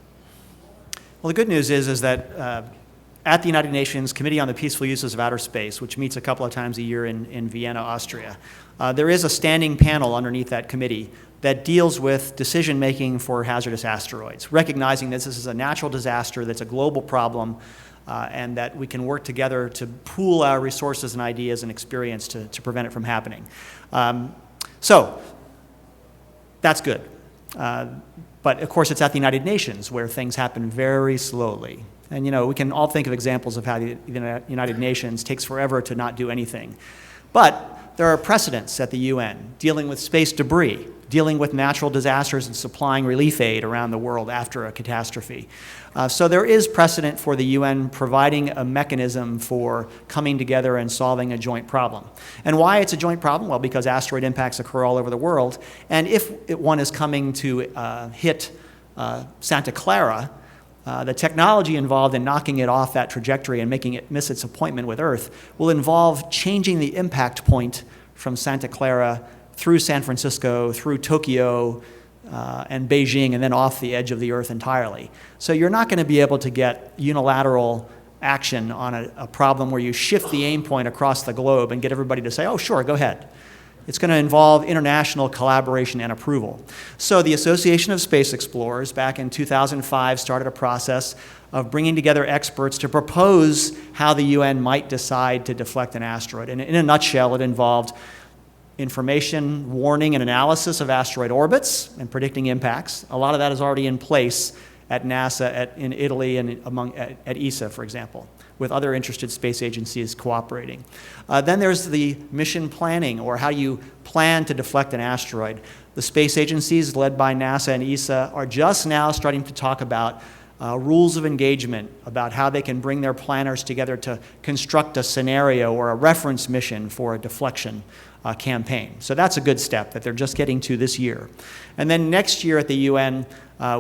Well, the good news is that at the United Nations Committee on the Peaceful Uses of Outer Space, which meets a couple of times a year in Vienna, Austria, there is a standing panel underneath that committee that deals with decision-making for hazardous asteroids, recognizing that this is a natural disaster that's a global problem, and that we can work together to pool our resources and ideas and experience to prevent it from happening. So that's good. But of course, it's at the United Nations where things happen very slowly. And we can all think of examples of how the United Nations takes forever to not do anything. But there are precedents at the UN dealing with space debris, dealing with natural disasters and supplying relief aid around the world after a catastrophe. So there is precedent for the UN providing a mechanism for coming together and solving a joint problem. And why it's a joint problem? Well, because asteroid impacts occur all over the world. And if one is coming to hit Santa Clara, the technology involved in knocking it off that trajectory and making it miss its appointment with Earth will involve changing the impact point from Santa Clara through San Francisco, through Tokyo, and Beijing, and then off the edge of the Earth entirely. So you're not going to be able to get unilateral action on a problem where you shift the aim point across the globe and get everybody to say, oh, sure, go ahead. It's going to involve international collaboration and approval. So the Association of Space Explorers back in 2005 started a process of bringing together experts to propose how the UN might decide to deflect an asteroid. And in a nutshell, it involved information, warning, and analysis of asteroid orbits and predicting impacts. A lot of that is already in place at NASA, in Italy, and at ESA, for example, with other interested space agencies cooperating. Then there's the mission planning, or how you plan to deflect an asteroid. The space agencies led by NASA and ESA are just now starting to talk about rules of engagement, about how they can bring their planners together to construct a scenario or a reference mission for a deflection campaign. So that's a good step that they're just getting to this year. And then next year at the UN,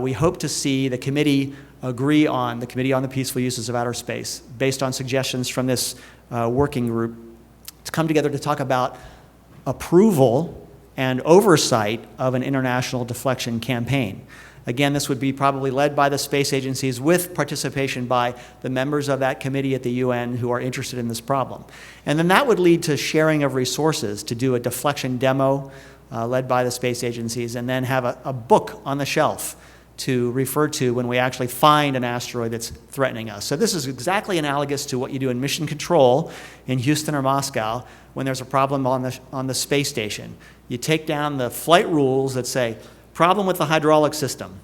we hope to see the committee agree on, the Committee on the Peaceful Uses of Outer Space, based on suggestions from this working group, to come together to talk about approval and oversight of an international deflection campaign. Again, this would be probably led by the space agencies with participation by the members of that committee at the UN who are interested in this problem. And then that would lead to sharing of resources to do a deflection demo led by the space agencies, and then have a book on the shelf to refer to when we actually find an asteroid that's threatening us. So this is exactly analogous to what you do in mission control in Houston or Moscow when there's a problem on the space station. You take down the flight rules that say, problem with the hydraulic system.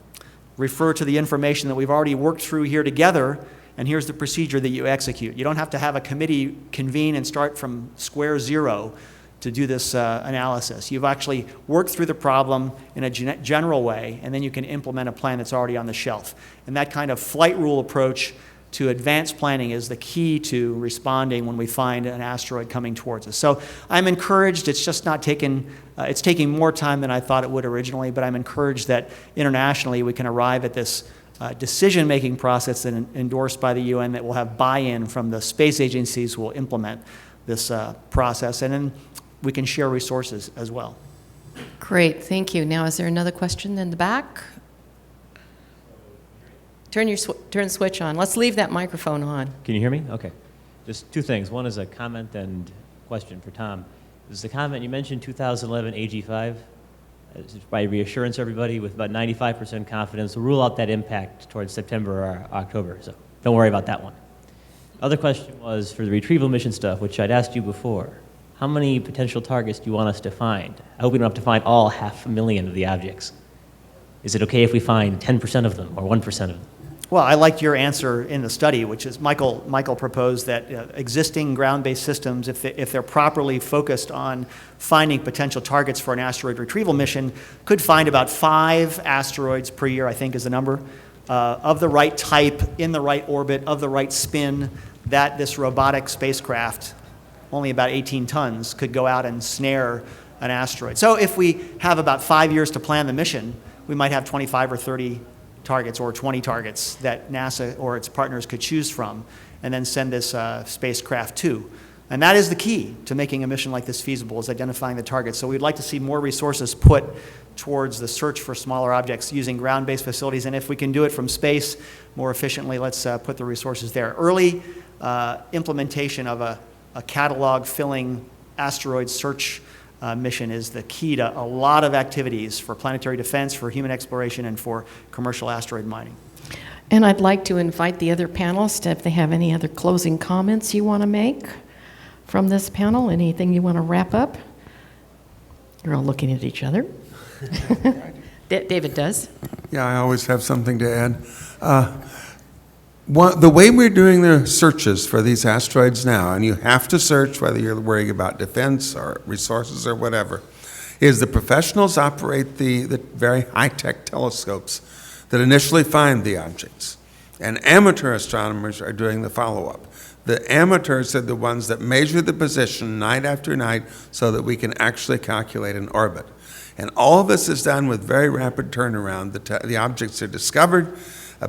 Refer to the information that we've already worked through here together, and here's the procedure that you execute. You don't have to have a committee convene and start from square zero to do this analysis. You've actually worked through the problem in a general way, and then you can implement a plan that's already on the shelf. And that kind of flight rule approach to advanced planning is the key to responding when we find an asteroid coming towards us. So I'm encouraged. It's just not taking, it's taking more time than I thought it would originally, but I'm encouraged that internationally we can arrive at this decision-making process that endorsed by the UN that will have buy-in from the space agencies who will implement this process, and then we can share resources as well. Great, thank you. Now, is there another question in the back? Turn the switch on. Let's leave that microphone on. Can you hear me? Okay. Just two things. One is a comment and question for Tom. This is the comment you mentioned 2011 AG5. By reassurance everybody with about 95% confidence, we'll rule out that impact towards September or October, so don't worry about that one. Other question was for the retrieval mission stuff, which I'd asked you before. How many potential targets do you want us to find? I hope we don't have to find all 500,000 of the objects. Is it okay if we find 10% of them or 1% of them? Well, I liked your answer in the study, which is Michael proposed that existing ground-based systems, if they're properly focused on finding potential targets for an asteroid retrieval mission, could find about 5 asteroids per year, I think is the number, of the right type, in the right orbit, of the right spin, that this robotic spacecraft, only about 18 tons, could go out and snare an asteroid. So if we have about 5 years to plan the mission, we might have 25 or 30 targets or 20 targets that NASA or its partners could choose from, and then send this spacecraft to. And that is the key to making a mission like this feasible, is identifying the targets. So we'd like to see more resources put towards the search for smaller objects using ground-based facilities, and if we can do it from space more efficiently, let's put the resources there. Early implementation of a catalog-filling asteroid search mission is the key to a lot of activities for planetary defense, for human exploration, and for commercial asteroid mining. And I'd like to invite the other panelists if they have any other closing comments you want to make from this panel, anything you want to wrap up. You're all looking at each other. David does. Yeah, I always have something to add. The way we're doing the searches for these asteroids now, and you have to search whether you're worrying about defense or resources or whatever, is the professionals operate the very high-tech telescopes that initially find the objects. And amateur astronomers are doing the follow-up. The amateurs are the ones that measure the position night after night so that we can actually calculate an orbit. And all of this is done with very rapid turnaround. The objects are discovered.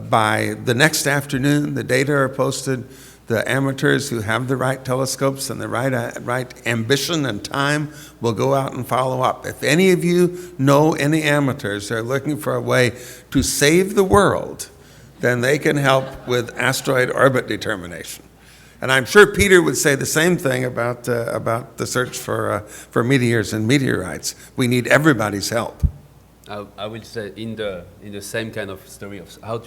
By the next afternoon, the data are posted. The amateurs who have the right telescopes and the right ambition and time will go out and follow up. If any of you know any amateurs who are looking for a way to save the world, then they can help with asteroid orbit determination. And I'm sure Peter would say the same thing about the search for meteors and meteorites. We need everybody's help. I will say in the same kind of story of how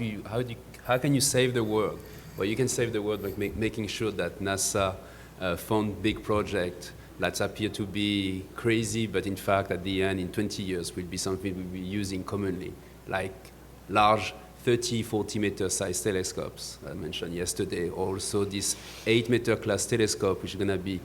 can you save the world? Well, you can save the world by making sure that NASA fund big projects that appear to be crazy, but in fact at the end in 20 years will be something we'll be using commonly, like large 30, 40 meter size telescopes I mentioned yesterday. Also this 8-meter class telescope, which is going to be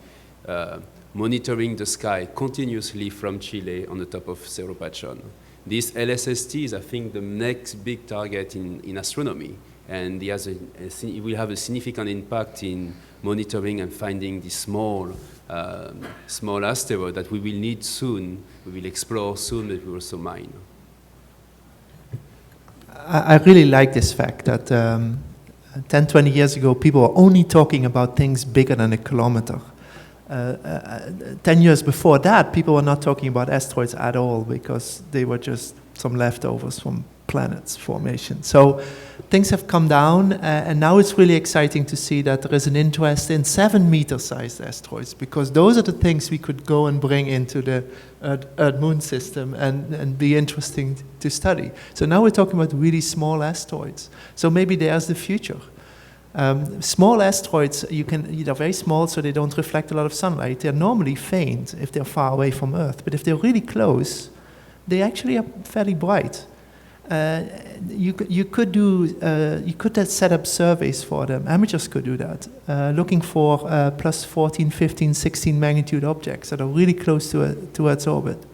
monitoring the sky continuously from Chile on the top of Cerro Pachón. This LSST is, I think, the next big target in astronomy, and it will have a significant impact in monitoring and finding the small asteroid that we will need soon, we will explore soon, but we will also mine. I really like this fact that 10, 20 years ago, people were only talking about things bigger than a kilometer. 10 years before that, people were not talking about asteroids at all because they were just some leftovers from planets formation. So things have come down, and now it's really exciting to see that there is an interest in 7-meter-sized asteroids, because those are the things we could go and bring into the Earth-Moon system and be interesting to study. So now we're talking about really small asteroids. So maybe there's the future. Small asteroids, they're very small, so they don't reflect a lot of sunlight. They're normally faint if they're far away from Earth, but if they're really close, they actually are fairly bright. You could set up surveys for them. Amateurs could do that, looking for plus 14, 15, 16 magnitude objects that are really close to Earth's orbit,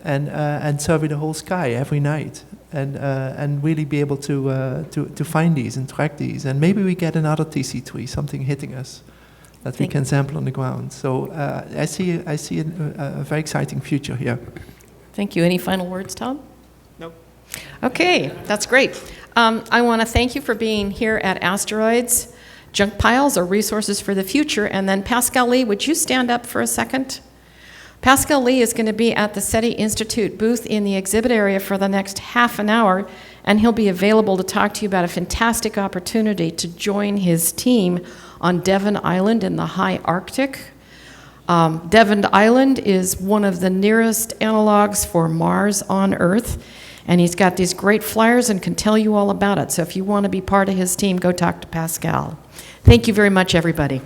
and survey the whole sky every night, and really be able to find these and track these, and maybe we get another TC3, something hitting us that we can sample on the ground. So I see a very exciting future here. Thank you. Any final words, Tom? Okay, that's great. I want to thank you for being here at Asteroids. Junk piles are resources for the future. And then Pascal Lee, would you stand up for a second? Pascal Lee is going to be at the SETI Institute booth in the exhibit area for the next half an hour, and he'll be available to talk to you about a fantastic opportunity to join his team on Devon Island in the high Arctic. Devon Island is one of the nearest analogs for Mars on Earth. And he's got these great flyers and can tell you all about it. So if you want to be part of his team, go talk to Pascal. Thank you very much, everybody.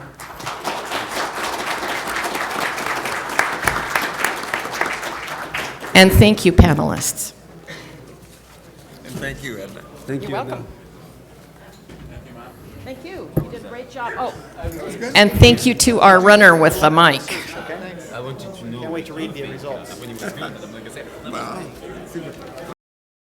And thank you, panelists. And thank you, Edna. Thank you. You're welcome. Thank you. You did a great job. Oh, and thank you to our runner with the mic. I wanted to know. Can't wait to read the results. Wow.